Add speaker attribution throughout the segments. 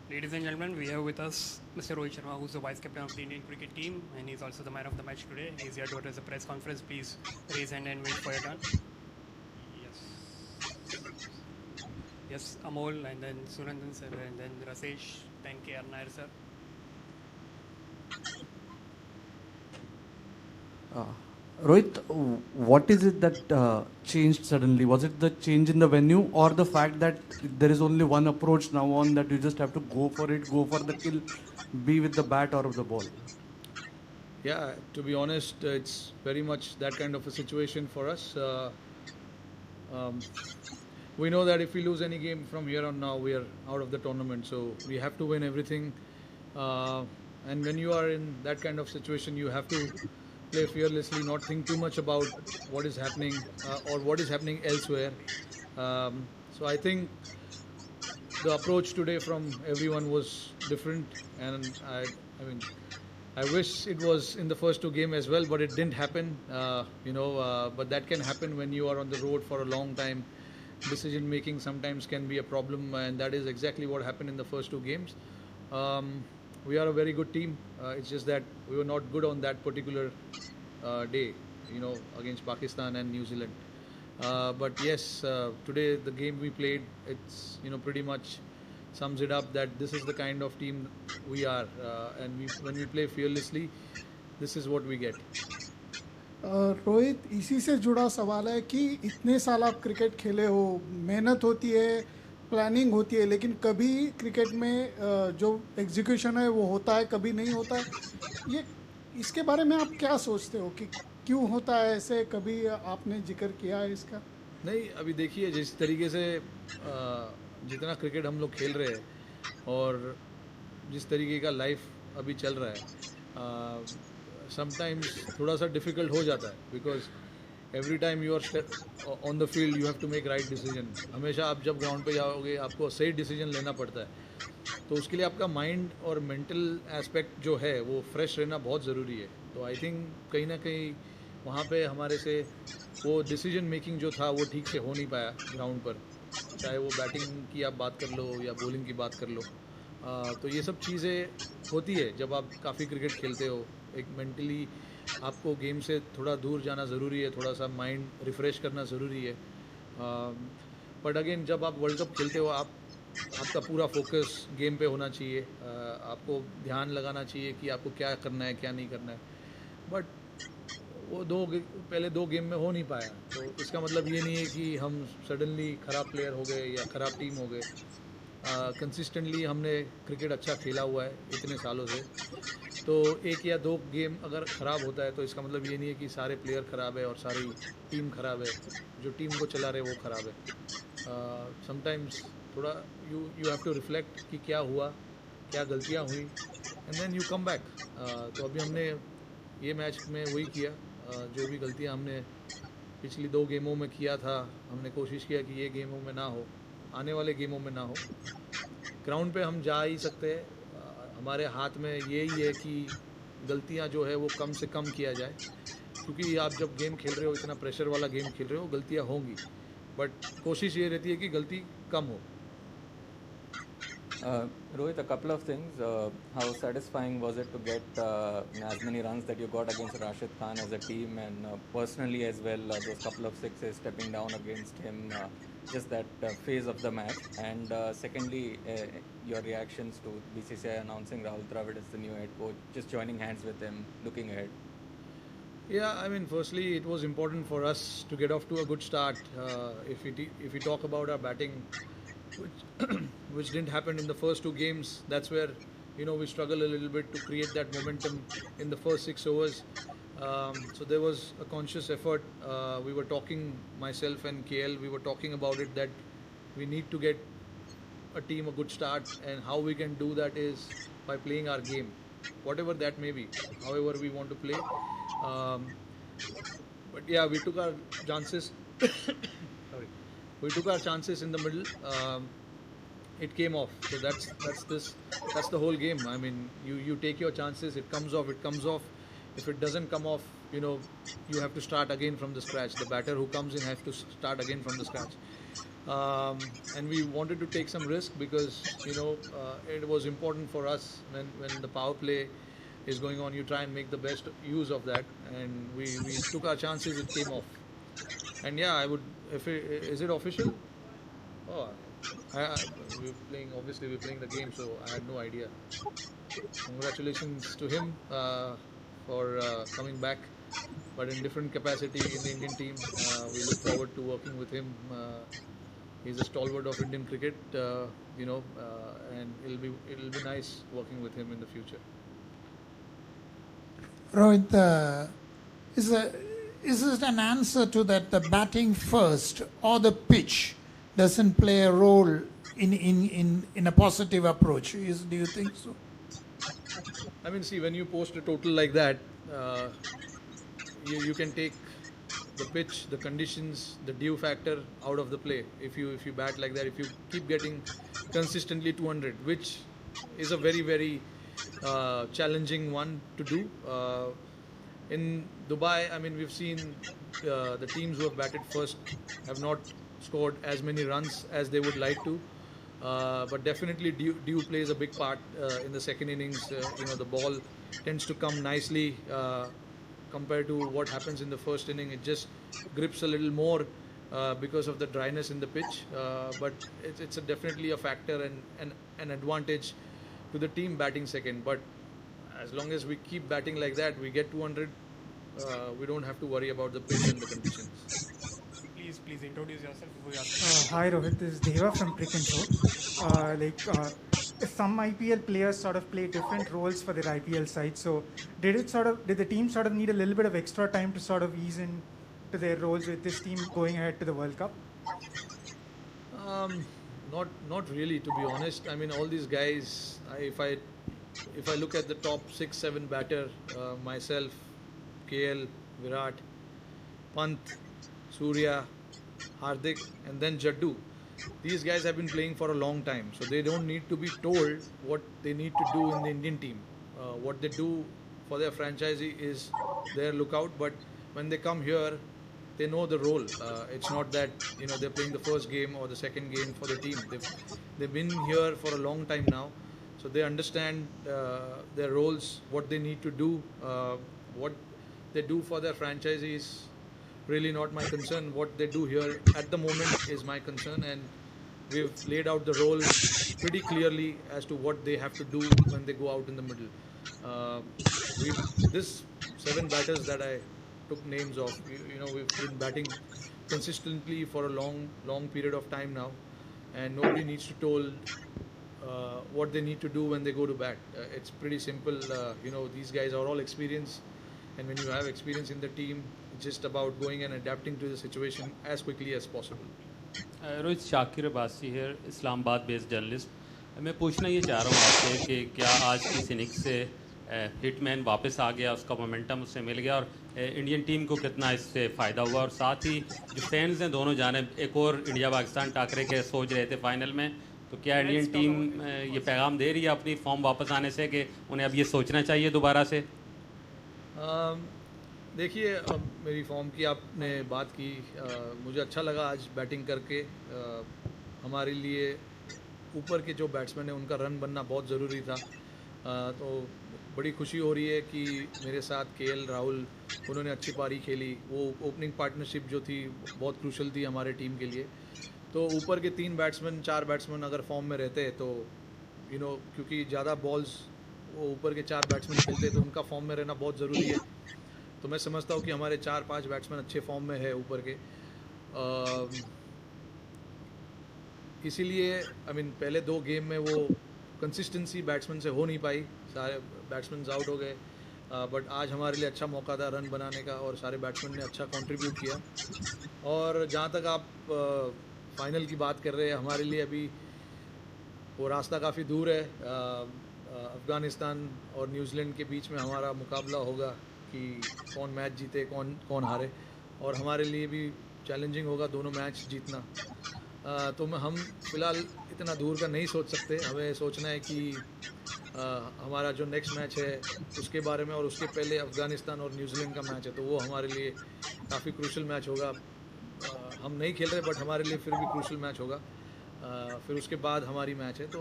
Speaker 1: Ladies and gentlemen, we have with us Mr. Rohit Sharma, who's the vice captain of the Indian cricket team, and he's also the man of the match today. He's here to address a press conference. Please raise hand and wait for your turn. Yes. Yes, Amol, and then Sunandan sir, and then Rasesh, then KR Nair sir.
Speaker 2: Uh, Rohit, what is it that changed suddenly? Was it the change in the venue or the fact that there is only one approach now on that you just have to go for it, go for the kill, be with the bat or the ball?
Speaker 3: Yeah, to be honest, it's very much that kind of a situation for us. Um, we know that if we lose any game from here on now, we are out of the tournament. So we have to win everything. Uh, and when you are in that kind of situation, you have to play fearlessly, not think too much about what is happening or what is happening elsewhere. So I think the approach today from everyone was different, and I mean, I wish it was in the first two games as well, but it didn't happen. But that can happen when you are on the road for a long time. Decision making sometimes can be a problem, and that is exactly what happened in the first two games. We are a very good team. It's just that we were not good on that particular day, against Pakistan and New Zealand. But yes, today the game we played, it's pretty much sums it up that this is the kind of team we are, and when we play fearlessly, this is what we get.
Speaker 4: Rohit, इसी से जुड़ा सवाल है कि इतने साल आप cricket खेले हो, मेहनत होती है, प्लानिंग होती है, लेकिन कभी क्रिकेट में जो एग्जीक्यूशन है वो होता है, कभी नहीं होता है. ये इसके बारे में आप क्या सोचते हो कि क्यों होता है ऐसे? कभी आपने जिक्र किया है इसका?
Speaker 3: नहीं, अभी देखिए जिस तरीके से जितना क्रिकेट हम लोग खेल रहे हैं और जिस तरीके का लाइफ अभी चल रहा है, समटाइम्स थोड़ा सा डिफ़िकल्ट हो जाता है, because every time you are on the field you have to make right decision. हमेशा आप जब ग्राउंड पे जाओगे आपको सही डिसीजन लेना पड़ता है, तो उसके लिए आपका माइंड और मेंटल एस्पेक्ट जो है वो फ्रेश रहना बहुत ज़रूरी है. तो आई थिंक कहीं ना कहीं वहाँ पे हमारे से वो डिसीजन मेकिंग जो था वो ठीक से हो नहीं पाया ग्राउंड पर, चाहे वो बैटिंग की आप बात कर लो या बॉलिंग की बात कर लो. तो ये सब चीज़ें होती है जब आप काफ़ी क्रिकेट खेलते हो. एक मेंटली आपको गेम से थोड़ा दूर जाना ज़रूरी है, थोड़ा सा माइंड रिफ़्रेश करना ज़रूरी है. बट अगेन जब आप वर्ल्ड कप खेलते हो आपका पूरा फोकस गेम पे होना चाहिए. आपको ध्यान लगाना चाहिए कि आपको क्या करना है क्या नहीं करना है. बट वो पहले दो गेम में हो नहीं पाया, तो इसका मतलब ये नहीं है कि हम सडनली ख़राब प्लेयर हो गए या ख़राब टीम हो गए. कंसिस्टेंटली हमने क्रिकेट अच्छा खेला हुआ है इतने सालों से. तो एक या दो गेम अगर ख़राब होता है तो इसका मतलब ये नहीं है कि सारे प्लेयर ख़राब है और सारी टीम ख़राब है. जो टीम को चला रहे वो ख़राब है. समटाइम्स थोड़ा यू हैव टू रिफ्लेक्ट कि क्या हुआ, क्या गलतियाँ हुई, and then you come back. तो अभी हमने ये मैच में वही किया. जो भी गलतियाँ हमने पिछली दो गेमों में किया था, हमने कोशिश किया कि ये गेमों में ना हो, आने वाले गेमों में ना हो. ग्राउंड पे हम जा ही सकते हैं, हमारे हाथ में यही है कि गलतियां जो है वो कम से कम किया जाए, क्योंकि आप जब गेम खेल रहे हो, इतना प्रेशर वाला गेम खेल रहे हो, गलतियां होंगी, बट कोशिश ये रहती है कि गलती कम हो.
Speaker 5: Rohit, a couple of things. How satisfying was it to get as many runs that you got against Rashid Khan as a team, and personally as well, those couple of sixes, stepping down against him, just that phase of the match. And secondly, your reactions to BCCI announcing Rahul Dravid as the new head coach, just joining hands with him, looking ahead.
Speaker 3: Yeah, I mean, firstly, it was important for us to get off to a good start. If we talk about our batting, which, which didn't happen in the first two games, that's where we struggle a little bit to create that momentum in the first 6 overs. So there was a conscious effort. We were talking, myself and KL, we were talking about it, that we need to get a team a good start, and how we can do that is by playing our game, whatever that may be, however we want to play. But yeah, we took our chances. Sorry, we took our chances in the middle. It came off. So that's the whole game. I mean, you take your chances. It comes off. It comes off. If it doesn't come off, you have to start again from the scratch. The batter who comes in has to start again from the scratch. And we wanted to take some risk because it was important for us when the power play is going on. You try and make the best use of that, and we took our chances. It came off, and yeah, I would. Is it official? Oh, we're playing. Obviously, we're playing the game, so I had no idea. Congratulations to him for coming back, but in different capacity in the Indian team. We look forward to working with him. He's a stalwart of Indian cricket, and it'll be nice working with him in the future.
Speaker 6: Rohit, is it an answer to that the batting first or the pitch doesn't play a role in a positive approach? Do you think so?
Speaker 3: I mean, see, when you post a total like that, you can take the pitch, the conditions, the due factor out of the play. If you bat like that, if you keep getting consistently 200, which is a very, very challenging one to do. In Dubai, I mean, we've seen the teams who have batted first have not scored as many runs as they would like to. But definitely due plays a big part in the second innings. The ball tends to come nicely compared to what happens in the first inning. It just grips a little more because of the dryness in the pitch. But it's definitely a factor and an advantage to the team batting second. But as long as we keep batting like that, we get 200. We don't have to worry about the pitch and the conditions.
Speaker 1: Please introduce yourself before you ask.
Speaker 7: Hi Rohit, this is Deva from Crick and Show. Some IPL players sort of play different roles for their IPL side. So did the team sort of need a little bit of extra time to sort of ease in to their roles with this team going ahead to the World Cup?
Speaker 3: Not really, to be honest. I mean, all these guys. If I look at the top 6-7 batter, myself, KL, Virat, Pant, Surya, Hardik, and then Jaddu. These guys have been playing for a long time, so they don't need to be told what they need to do in the Indian team. What they do for their franchisee is their lookout, but when they come here, they know the role. It's not that they're playing the first game or the second game for the team. They've been here for a long time now, so they understand their roles, what they need to do, what they do for their franchisees. Really not my concern. What they do here at the moment is my concern, and we've laid out the role pretty clearly as to what they have to do when they go out in the middle. This 7 batters that I took names of, we've been batting consistently for a long period of time now, and nobody needs to told what they need to do when they go to bat. It's pretty simple. These guys are all experienced, and when you have experience in the team, it's just about going and adapting to the situation as quickly as possible.
Speaker 8: Rohit, Shakir Abbasi है, Islamabad based journalist. मैं पूछना ये चाह रहा हूँ आपसे कि क्या आज की इनिंग्स से हिटमैन वापस आ गया, उसका मोमेंटम उससे मिल गया, और इंडियन टीम को कितना इससे फ़ायदा हुआ, और साथ ही जो फैंस हैं दोनों जानिब एक और इंडिया पाकिस्तान टाकरे के सोच रहे थे फाइनल में, तो क्या इंडियन टीम ये पैगाम दे रही है अपनी फॉर्म वापस आने से कि उन्हें अब ये सोचना चाहिए दोबारा से?
Speaker 3: देखिए, मेरी फॉर्म की आपने बात की. मुझे अच्छा लगा आज बैटिंग करके. हमारे लिए ऊपर के जो बैट्समैन हैं उनका रन बनना बहुत ज़रूरी था. तो बड़ी खुशी हो रही है कि मेरे साथ केएल राहुल, उन्होंने अच्छी पारी खेली. वो ओपनिंग पार्टनरशिप जो थी बहुत क्रूशल थी हमारे टीम के लिए. तो ऊपर के 4 बैट्समैन अगर फॉर्म में रहते तो क्योंकि ज़्यादा बॉल्स वो ऊपर के 4 बैट्समैन खेलते तो उनका फॉर्म में रहना बहुत ज़रूरी है. तो मैं समझता हूँ कि हमारे 4-5 बैट्समैन अच्छे फॉर्म में है ऊपर के. इसीलिए पहले 2 गेम में वो कंसिस्टेंसी बैट्समैन से हो नहीं पाई, सारे बैट्समैन आउट हो गए. बट आज हमारे लिए अच्छा मौका था रन बनाने का, और सारे बैट्समैन ने अच्छा कंट्रीब्यूट किया. और जहाँ तक आप फाइनल की बात कर रहे हैं, हमारे लिए अभी वो रास्ता काफ़ी दूर है. अफ़गानिस्तान और न्यूजीलैंड के बीच में हमारा मुकाबला होगा कि कौन मैच जीते, कौन हारे, और हमारे लिए भी चैलेंजिंग होगा दोनों मैच जीतना. तो हम फ़िलहाल इतना दूर का नहीं सोच सकते. हमें सोचना है कि हमारा जो नेक्स्ट मैच है उसके बारे में, और उसके पहले अफ़गानिस्तान और न्यूजीलैंड का मैच है, तो वो हमारे लिए काफ़ी क्रूशल मैच होगा. हम नहीं खेल रहे बट हमारे लिए फिर भी क्रूशल मैच होगा. फिर उसके बाद हमारी मैच है, तो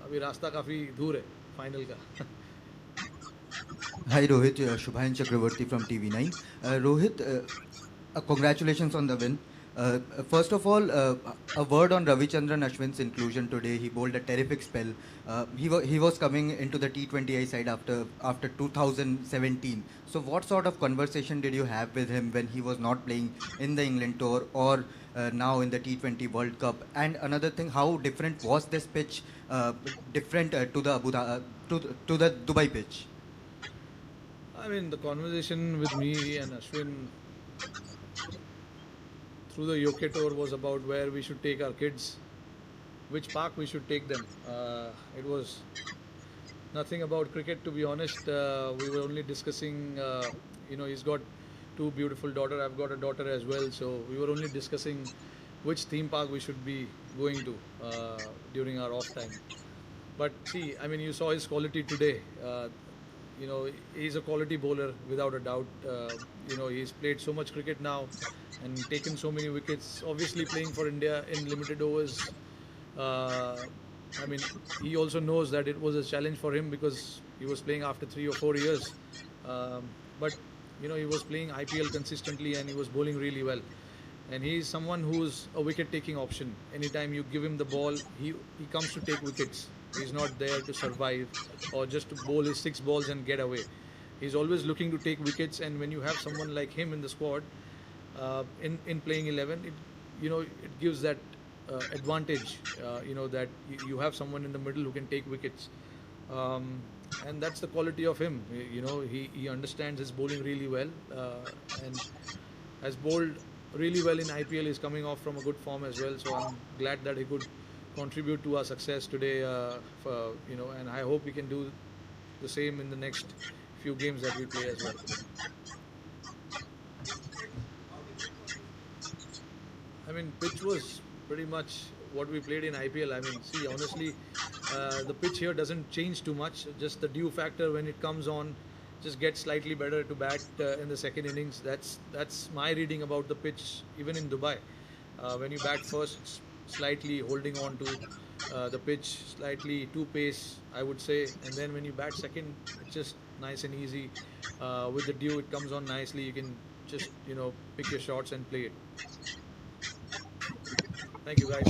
Speaker 3: अभी रास्ता काफ़ी दूर है फाइनल का.
Speaker 9: Hi Rohit, Shubhayan Chakravarti from TV9. Rohit, congratulations on the win. First of all, a word on Ravichandran Ashwin's inclusion today. He bowled a terrific spell. He was coming into the T20I side after 2017. So what sort of conversation did you have with him when he was not playing in the England tour or now in the T20 World Cup? And another thing, how different was this pitch? Different to the Dubai pitch?
Speaker 3: I mean, the conversation with me and Ashwin through the UK tour was about where we should take our kids, which park we should take them. It was nothing about cricket, to be honest. We were only discussing, he's got two beautiful daughters. I've got a daughter as well. So we were only discussing which theme park we should be going to during our off time. But see, I mean, you saw his quality today. He's a quality bowler without a doubt. He's played so much cricket now and taken so many wickets. Obviously, playing for India in limited overs. He also knows that it was a challenge for him because he was playing after 3 or 4 years. But he was playing IPL consistently and he was bowling really well. And he's someone who's a wicket-taking option. Anytime you give him the ball, he comes to take wickets. He's not there to survive or just to bowl his 6 balls and get away. He's always looking to take wickets, and when you have someone like him in the squad, in playing 11, it gives that advantage. That you have someone in the middle who can take wickets, and that's the quality of him. He understands his bowling really well, and has bowled really well in IPL. He's coming off from a good form as well, so I'm glad that he could contribute to our success today, and I hope we can do the same in the next few games that we play as well. I mean, pitch was pretty much what we played in IPL. I mean, see, honestly, the pitch here doesn't change too much. Just the dew factor when it comes on just gets slightly better to bat in the second innings. That's my reading about the pitch, even in Dubai. When you bat first, slightly holding on to the pitch, slightly too pace, I would say, and then when you bat second, it's just nice and easy. With the dew, it comes on nicely. You can just pick your shots and play it. Thank you, guys.